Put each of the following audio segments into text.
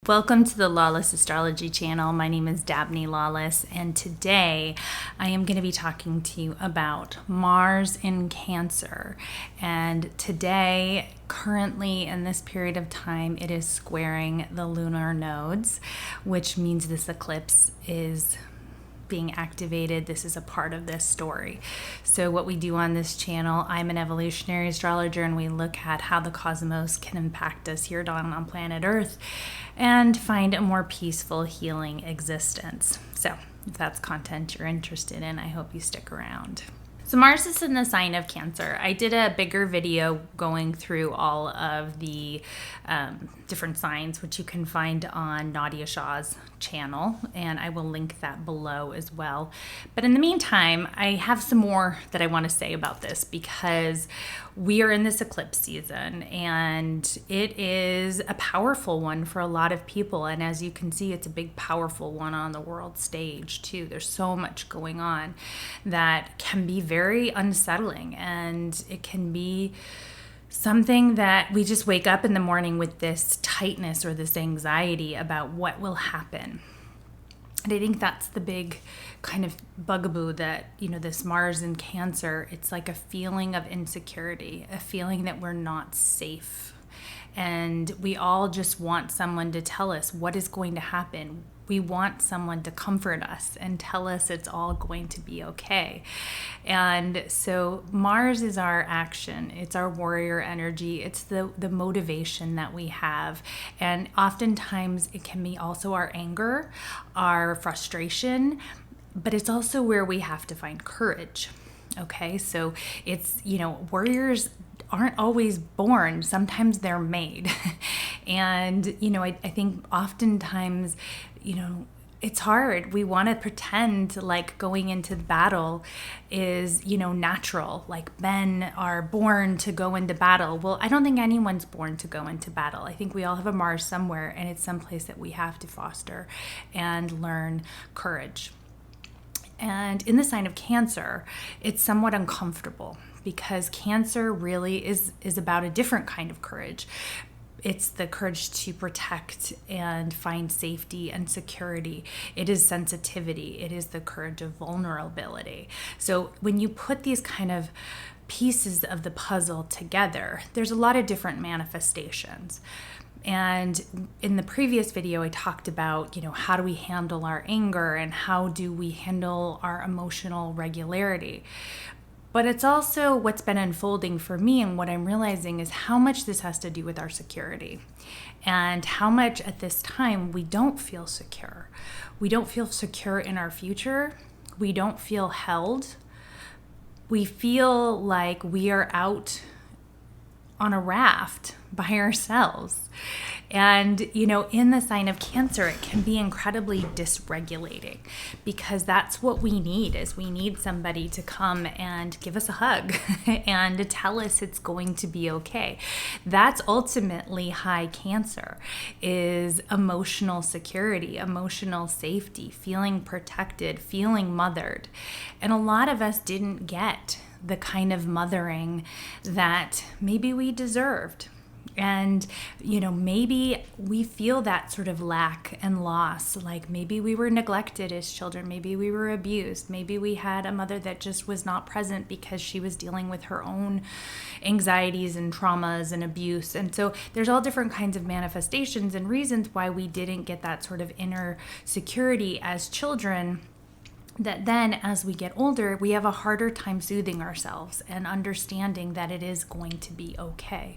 Welcome to the Lawless Astrology channel. My name is Dabney Lawless, and today I am going to be talking to you about Mars in Cancer. And today, currently in this period of time, it is squaring the lunar nodes, which means this eclipse is being activated. This is a part of this story. So what we do on this channel, I'm an evolutionary astrologer, and we look at how the cosmos can impact us here on planet Earth and find a more peaceful, healing existence. So if that's content you're interested in, I hope you stick around. So Mars is in the sign of Cancer. I did a bigger video going through all of the different signs, which you can find on Nadia Shah's channel, and I will link that below as well. But in the meantime, I have some more that I want to say about this because we are in this eclipse season, and it is a powerful one for a lot of people. And as you can see, it's a big, powerful one on the world stage too. There's so much going on that can be very unsettling, and it can be something that we just wake up in the morning with this tightness or this anxiety about what will happen. And I think that's the big kind of bugaboo that, this Mars in Cancer, it's like a feeling of insecurity, a feeling that we're not safe. And we all just want someone to tell us what is going to happen. We want someone to comfort us and tell us it's all going to be okay. And so Mars is our action. It's our warrior energy. It's the motivation that we have. And oftentimes it can be also our anger, our frustration, but it's also where we have to find courage. Okay, so it's, warriors aren't always born. Sometimes they're made. And, I think oftentimes, it's hard. We want to pretend like going into battle is, natural. Like men are born to go into battle. Well, I don't think anyone's born to go into battle. I think we all have a Mars somewhere, and it's someplace that we have to foster and learn courage. And in the sign of Cancer, it's somewhat uncomfortable because Cancer really is about a different kind of courage. It's the courage to protect and find safety and security. It is sensitivity. It is the courage of vulnerability. So when you put these kind of pieces of the puzzle together, there's a lot of different manifestations. And in the previous video, I talked about, how do we handle our anger and how do we handle our emotional regularity. But it's also what's been unfolding for me, and what I'm realizing is how much this has to do with our security and how much at this time we don't feel secure. We don't feel secure in our future. We don't feel held. We feel like we are out on a raft by ourselves. And, in the sign of Cancer, it can be incredibly dysregulating because that's what we need is we need somebody to come and give us a hug and to tell us it's going to be okay. That's ultimately high Cancer, is emotional security, emotional safety, feeling protected, feeling mothered. And a lot of us didn't get the kind of mothering that maybe we deserved. And, maybe we feel that sort of lack and loss, like maybe we were neglected as children, maybe we were abused, maybe we had a mother that just was not present because she was dealing with her own anxieties and traumas and abuse. And so there's all different kinds of manifestations and reasons why we didn't get that sort of inner security as children, that then as we get older, we have a harder time soothing ourselves and understanding that it is going to be okay.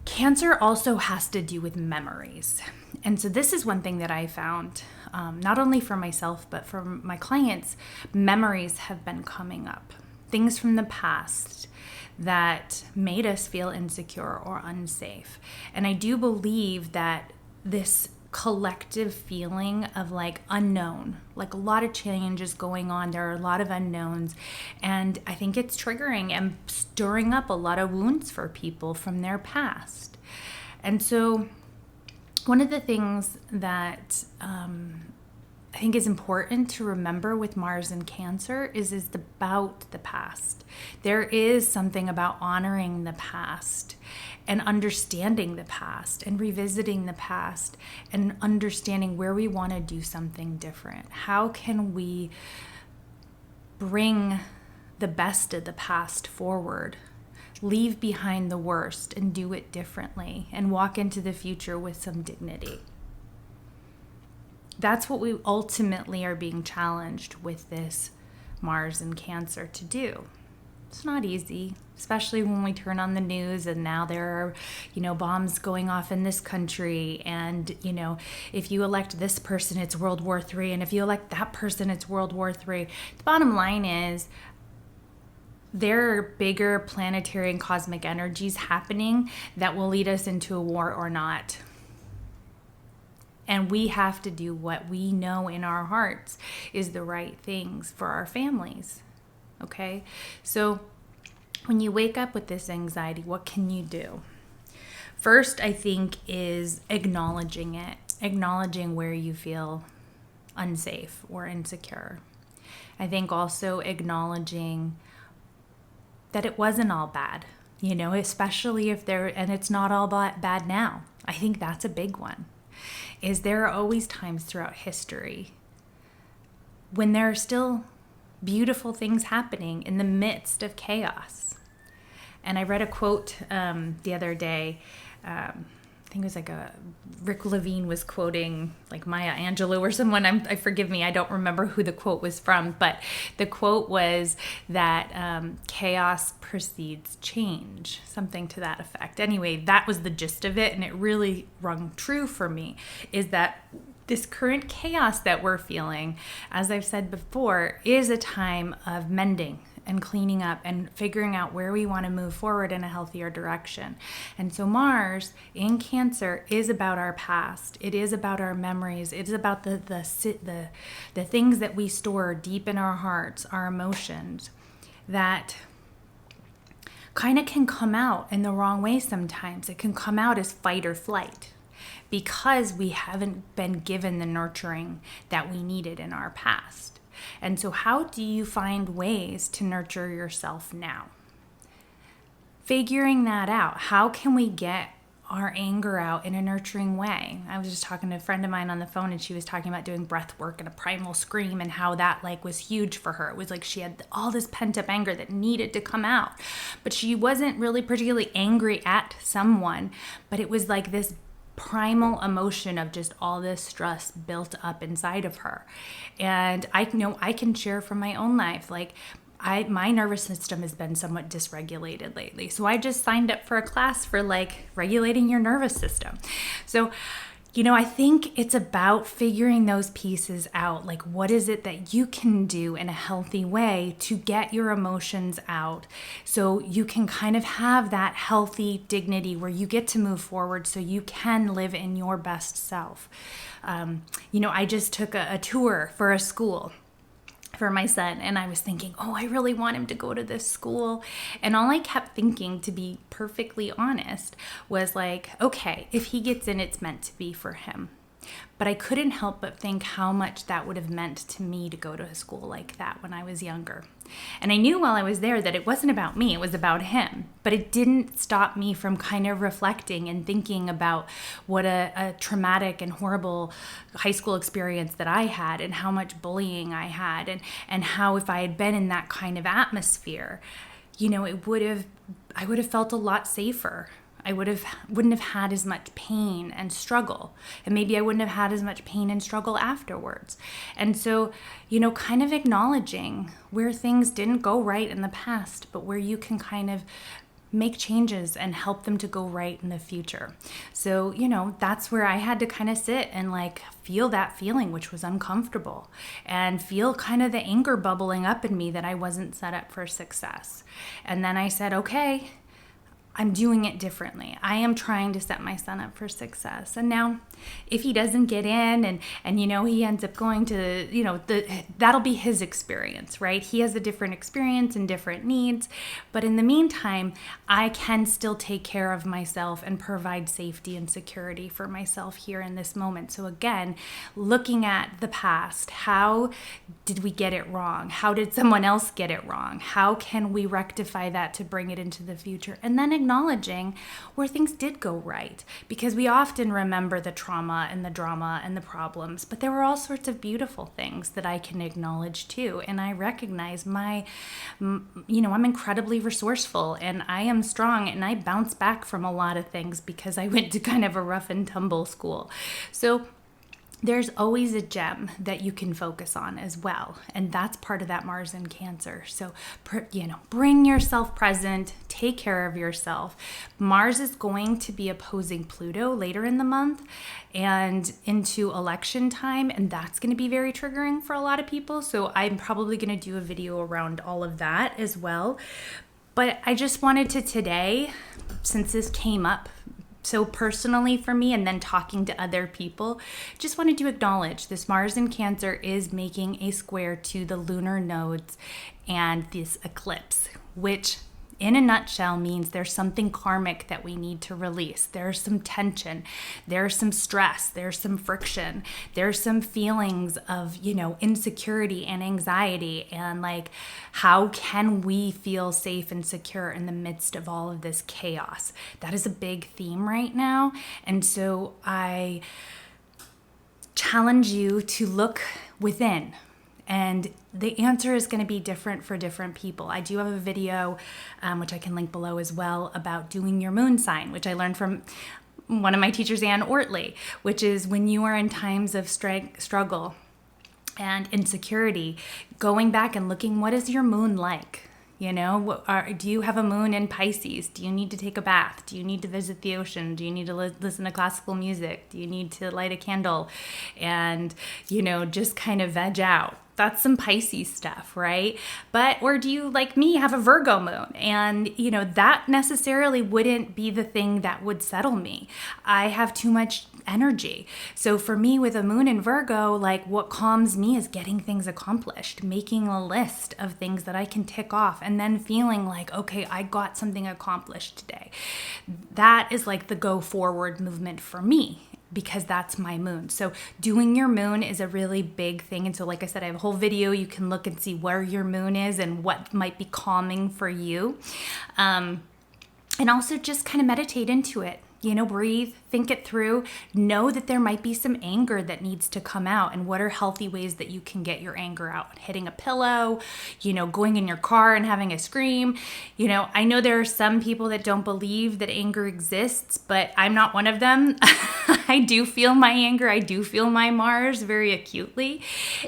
Cancer also has to do with memories. And so this is one thing that I found, not only for myself, but for my clients, memories have been coming up. Things from the past that made us feel insecure or unsafe. And I do believe that this collective feeling of like unknown, like a lot of change is going on. There are a lot of unknowns. And I think it's triggering and stirring up a lot of wounds for people from their past. And so one of the things that I think is important to remember with Mars in Cancer is about the past. There is something about honoring the past and understanding the past and revisiting the past and understanding where we want to do something different. How can we bring the best of the past forward, leave behind the worst and do it differently and walk into the future with some dignity? That's what we ultimately are being challenged with this Mars in Cancer to do. It's not easy, especially when we turn on the news and now there are, bombs going off in this country. And, if you elect this person, it's World War III. And if you elect that person, it's World War III. The bottom line is there are bigger planetary and cosmic energies happening that will lead us into a war or not. And we have to do what we know in our hearts is the right things for our families. Okay? So when you wake up with this anxiety, what can you do? First, I think, is acknowledging it, acknowledging where you feel unsafe or insecure. I think also acknowledging that it wasn't all bad, especially if and it's not all bad now. I think that's a big one. Is there are always times throughout history when there are still beautiful things happening in the midst of chaos. And I read a quote the other day. I think it was Rick Levine was quoting like Maya Angelou or someone. Forgive me, I don't remember who the quote was from, but the quote was that chaos precedes change, something to that effect. Anyway, that was the gist of it, and it really rung true for me, is that this current chaos that we're feeling, as I've said before, is a time of mending and cleaning up and figuring out where we want to move forward in a healthier direction. And so Mars in Cancer is about our past. It is about our memories. It is about the things that we store deep in our hearts, our emotions, that kind of can come out in the wrong way sometimes. It can come out as fight or flight because we haven't been given the nurturing that we needed in our past. And so how do you find ways to nurture yourself now? Figuring that out. How can we get our anger out in a nurturing way? I was just talking to a friend of mine on the phone, and she was talking about doing breath work and a primal scream and how that was huge for her. It was like she had all this pent up anger that needed to come out, but she wasn't really particularly angry at someone, but it was like this primal emotion of just all this stress built up inside of her. And I know I can share from my own life, my nervous system has been somewhat dysregulated lately. So I just signed up for a class for regulating your nervous system. So, I think it's about figuring those pieces out. What is it that you can do in a healthy way to get your emotions out so you can kind of have that healthy dignity where you get to move forward so you can live in your best self. I just took a tour for a school for my son, and I was thinking, I really want him to go to this school. And all I kept thinking, to be perfectly honest, was okay, if he gets in, it's meant to be for him. But I couldn't help but think how much that would have meant to me to go to a school like that when I was younger. And I knew while I was there that it wasn't about me, it was about him. But it didn't stop me from kind of reflecting and thinking about what a traumatic and horrible high school experience that I had, and how much bullying I had, and how if I had been in that kind of atmosphere, I would have felt a lot safer. I wouldn't have had as much pain and struggle. And maybe I wouldn't have had as much pain and struggle afterwards. And so, kind of acknowledging where things didn't go right in the past, but where you can kind of make changes and help them to go right in the future. So, that's where I had to kind of sit and feel that feeling, which was uncomfortable, and feel kind of the anger bubbling up in me that I wasn't set up for success. And then I said, okay, I'm doing it differently. I am trying to set my son up for success. And now if he doesn't get in and he ends up going to, that'll be his experience, right? He has a different experience and different needs. But in the meantime, I can still take care of myself and provide safety and security for myself here in this moment. So again, looking at the past, how did we get it wrong? How did someone else get it wrong? How can we rectify that to bring it into the future? And then acknowledging where things did go right, because we often remember the trauma and the drama and the problems, but there were all sorts of beautiful things that I can acknowledge too. And I recognize I'm incredibly resourceful and I am strong and I bounce back from a lot of things because I went to kind of a rough and tumble school. So there's always a gem that you can focus on as well. And that's part of that Mars in Cancer. So, bring yourself present, take care of yourself. Mars is going to be opposing Pluto later in the month and into election time. And that's going to be very triggering for a lot of people. So I'm probably going to do a video around all of that as well. But I just wanted to today, since this came up so personally for me and then talking to other people, just wanted to acknowledge this Mars in Cancer is making a square to the lunar nodes and this eclipse, which in a nutshell means there's something karmic that we need to release. There's some tension, there's some stress, there's some friction, there's some feelings of, insecurity and anxiety, and like, how can we feel safe and secure in the midst of all of this chaos? That is a big theme right now. And so I challenge you to look within. And the answer is going to be different for different people. I do have a video, which I can link below as well, about doing your moon sign, which I learned from one of my teachers, Ann Ortley, which is when you are in times of struggle and insecurity, going back and looking, what is your moon like? Do you have a moon in Pisces? Do you need to take a bath? Do you need to visit the ocean? Do you need to listen to classical music? Do you need to light a candle and, just kind of veg out? That's some Pisces stuff, right? Or do you, like me, have a Virgo moon? And, that necessarily wouldn't be the thing that would settle me. I have too much energy. So for me with a moon in Virgo, like what calms me is getting things accomplished, making a list of things that I can tick off and then feeling like, okay, I got something accomplished today. That is like the go forward movement for me, because that's my moon. So doing your moon is a really big thing. And so like I said, I have a whole video. You can look and see where your moon is and what might be calming for you. And also just kind of meditate into it. Breathe, think it through, know that there might be some anger that needs to come out, and what are healthy ways that you can get your anger out? Hitting a pillow, going in your car and having a scream. I know there are some people that don't believe that anger exists, but I'm not one of them. I do feel my anger. I do feel my Mars very acutely.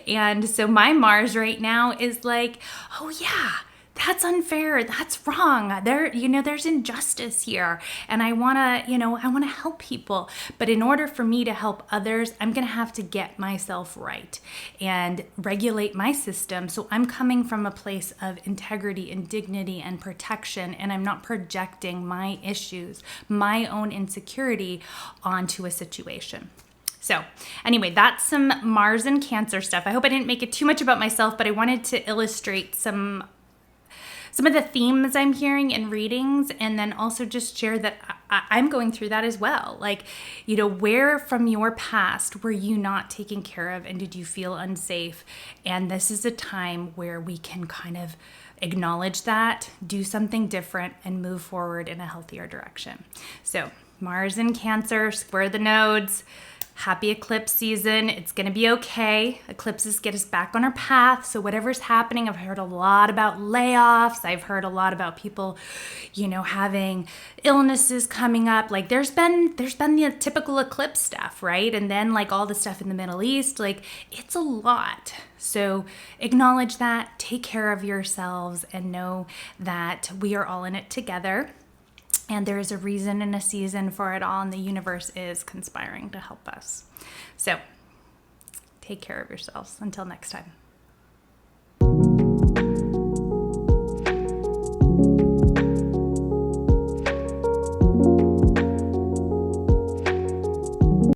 And so my Mars right now is like, oh yeah, that's unfair. That's wrong. There's injustice here. And I want to help people. But in order for me to help others, I'm going to have to get myself right and regulate my system. So I'm coming from a place of integrity and dignity and protection, and I'm not projecting my issues, my own insecurity onto a situation. So anyway, that's some Mars and Cancer stuff. I hope I didn't make it too much about myself, but I wanted to illustrate some of the themes I'm hearing in readings, and then also just share that I'm going through that as well. Like, where from your past were you not taken care of, and did you feel unsafe? And this is a time where we can kind of acknowledge that, do something different, and move forward in a healthier direction. So Mars in Cancer, square the nodes. Happy eclipse season. It's going to be okay. Eclipses get us back on our path. So whatever's happening, I've heard a lot about layoffs. I've heard a lot about people, having illnesses coming up. Like there's been the typical eclipse stuff, right? And then like all the stuff in the Middle East, like it's a lot. So acknowledge that, take care of yourselves, and know that we are all in it together. And there is a reason and a season for it all, and the universe is conspiring to help us. So take care of yourselves. Until next time.